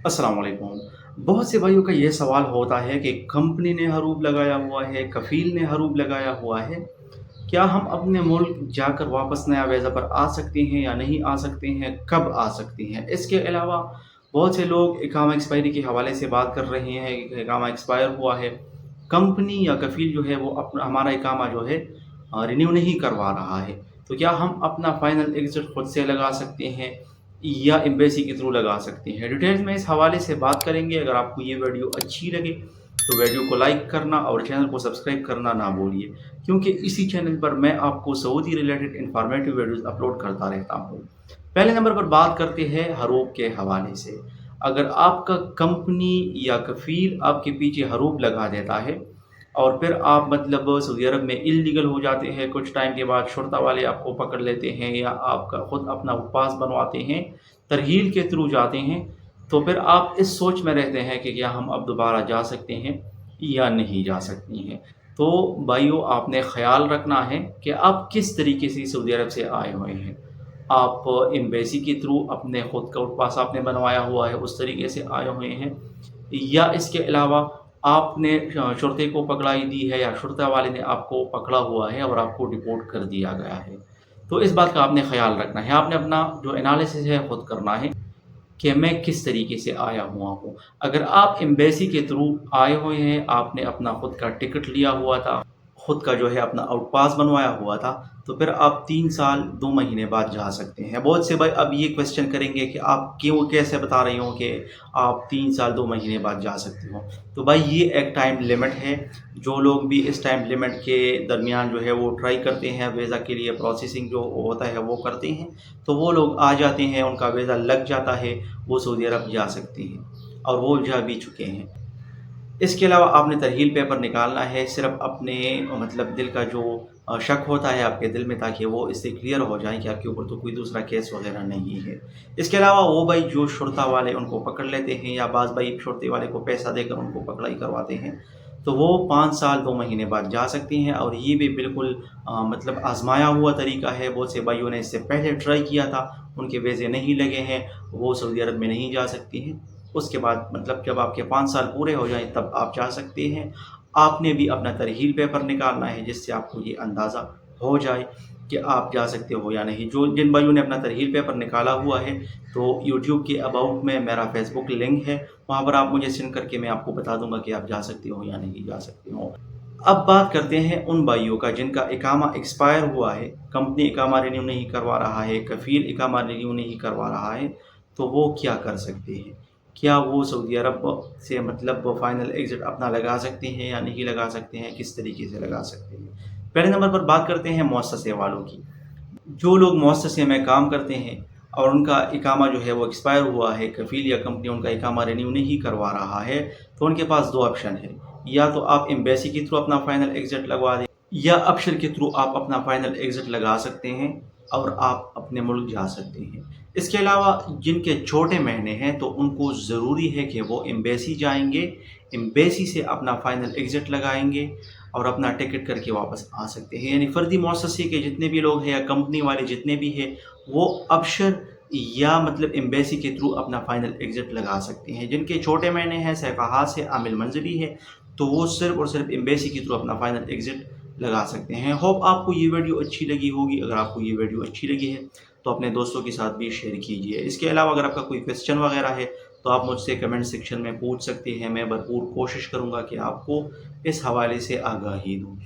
अस्सलाम वालेकुम। बहुत से भाइयों का ये सवाल होता है कि कंपनी ने हरूब लगाया हुआ है, कफ़ील ने हरूब लगाया हुआ है, क्या हम अपने मुल्क जाकर वापस नया वीज़ा पर आ सकते हैं या नहीं आ सकते हैं, कब आ सकते हैं? इसके अलावा बहुत से लोग इकामा एक्सपायरी के हवाले से बात कर रहे हैं कि इकामा एक्सपायर हुआ है, कंपनी या कफ़ील जो है वो अपना हमारा इकामा जो है रिन्यू नहीं करवा रहा है। तो क्या हम अपना फ़ाइनल एग्ज़िट खुद से लगा सकते हैं या एम्बेसी के थ्रू लगा सकते हैं? डिटेल्स में इस हवाले से बात करेंगे। अगर आपको ये वीडियो अच्छी लगे तो वीडियो को लाइक करना और चैनल को सब्सक्राइब करना ना भूलिए, क्योंकि इसी चैनल पर मैं आपको Saudi related informative videos upload करता रहता हूँ। पहले नंबर पर बात करते हैं हरूब के हवाले से। अगर आपका कंपनी या कफ़ील आपके पीछे हरूब लगा देता है और फिर आप मतलब सऊदी अरब में इल्लीगल हो जाते हैं, कुछ टाइम के बाद शुर्ता वाले आपको पकड़ लेते हैं या आपका खुद अपना पास बनवाते हैं, तरहील के थ्रू जाते हैं, तो फिर आप इस सोच में रहते हैं कि क्या हम अब दोबारा जा सकते हैं या नहीं जा सकती हैं। तो भाइयों, आपने ख़्याल रखना है कि आप किस तरीके से सऊदी अरब से आए हुए हैं। आप एम्बेसी के थ्रू अपने ख़ुद का पास आपने बनवाया हुआ है, उस तरीके से आए हुए हैं, या इसके अलावा आपने शुरते को पकड़ाई दी है या शुरता वाले ने आपको पकड़ा हुआ है और आपको डिपोर्ट कर दिया गया है। तो इस बात का आपने ख़्याल रखना है। आपने अपना जो एनालिसिस है खुद करना है कि मैं किस तरीके से आया हुआ हूँ। अगर आप एम्बेसी के थ्रू आए हुए हैं, आपने अपना खुद का टिकट लिया हुआ था, खुद का जो है अपना आउट पास बनवाया हुआ था, तो फिर आप 3 साल 2 महीने बाद जा सकते हैं। बहुत से भाई अब ये क्वेश्चन करेंगे कि आप क्यों कैसे बता रही हो कि आप 3 साल 2 महीने बाद जा सकते हो। तो भाई ये एक टाइम लिमिट है। जो लोग भी इस टाइम लिमिट के दरमियान जो है वो ट्राई करते हैं वीज़ा के लिए, प्रोसेसिंग जो होता है वो करते हैं, तो वो लोग आ जाते हैं, उनका वीज़ा लग जाता है, वो सऊदी अरब जा सकते हैं और वो जा भी चुके हैं। इसके अलावा आपने तरहील पेपर निकालना है, सिर्फ़ अपने मतलब दिल का जो शक होता है आपके दिल में, ताकि वो इससे क्लियर हो जाए कि आपके ऊपर तो कोई दूसरा केस वग़ैरह नहीं है। इसके अलावा वो भाई जो शुरता वाले उनको पकड़ लेते हैं या बाज़ भाई शुरते वाले को पैसा देकर उनको पकड़ाई करवाते हैं, तो वो 5 साल 2 महीने बाद जा सकती हैं। और ये भी बिल्कुल मतलब आज़माया हुआ तरीका है। बहुत से भाइयों ने इससे पहले ट्राई किया था, उनके वीज़े नहीं लगे हैं, वो सऊदी अरब में नहीं जा सकती हैं। उसके बाद मतलब जब आपके 5 साल पूरे हो जाएँ तब आप जा सकते हैं। आपने भी अपना तरहील पेपर निकालना है, जिससे आपको ये अंदाज़ा हो जाए कि आप जा सकते हो या नहीं। जिन भाइयों ने अपना तरहील पेपर निकाला हुआ है, तो यूट्यूब के अबाउट में मेरा फ़ेसबुक लिंक है, वहाँ पर आप मुझे सेंड करके मैं आपको बता दूँगा कि आप जा सकते हो या नहीं जा सकते हो। अब बात करते हैं उन भाइयों का जिनका इकामा एक्सपायर हुआ है, कंपनी इकामा रिन्यू नहीं करवा रहा है, कफ़ील इकामा रिन्यू नहीं करवा रहा है, तो वो क्या कर सकते हैं? क्या वो सऊदी अरब से मतलब फ़ाइनल एग्ज़िट अपना लगा सकते हैं या नहीं लगा सकते हैं? किस तरीके से लगा सकते हैं? पहले नंबर पर बात करते हैं मुअस्ससे वालों की। जो लोग मुअस्ससे में काम करते हैं और उनका इकामा जो है वो एक्सपायर हुआ है, कफ़ील या कंपनी उनका इकामा रिन्यू नहीं करवा रहा है, तो उनके पास 2 ऑप्शन है। या तो आप एम्बेसी के थ्रू अपना फ़ाइनल एग्ज़िट लगवा दें, या अबशर के थ्रू आप अपना फ़ाइनल एग्ज़िट लगा सकते हैं और आप अपने मुल्क जा सकते हैं। इसके अलावा जिनके छोटे महीने हैं, तो उनको ज़रूरी है कि वो एम्बेसी जाएँगे, एम्बेसी से अपना फ़ाइनल एग्ज़िट लगाएँगे और अपना टिकट करके वापस आ सकते हैं। यानी फ़र्दी मुअस्ससे के जितने भी लोग हैं या कंपनी वाले जितने भी हैं, वो अबशर या मतलब एम्बेसी के थ्रू अपना फ़ाइनल एग्ज़िट लगा सकते हैं। जिनके छोटे महीने हैं, सहक़ाहात है, आमिल मंज़ली है, तो वो सिर्फ़ और सिर्फ़ एम्बेसी के थ्रू अपना फ़ाइनल एग्ज़िट लगा सकते हैं। होप आपको ये वीडियो अच्छी लगी होगी। अगर आपको ये वीडियो अच्छी लगी है, तो अपने दोस्तों के साथ भी शेयर कीजिए। इसके अलावा अगर आपका कोई क्वेश्चन वगैरह है, तो आप मुझसे कमेंट सेक्शन में पूछ सकते हैं। मैं भरपूर कोशिश करूँगा कि आपको इस हवाले से आगाही दूँ।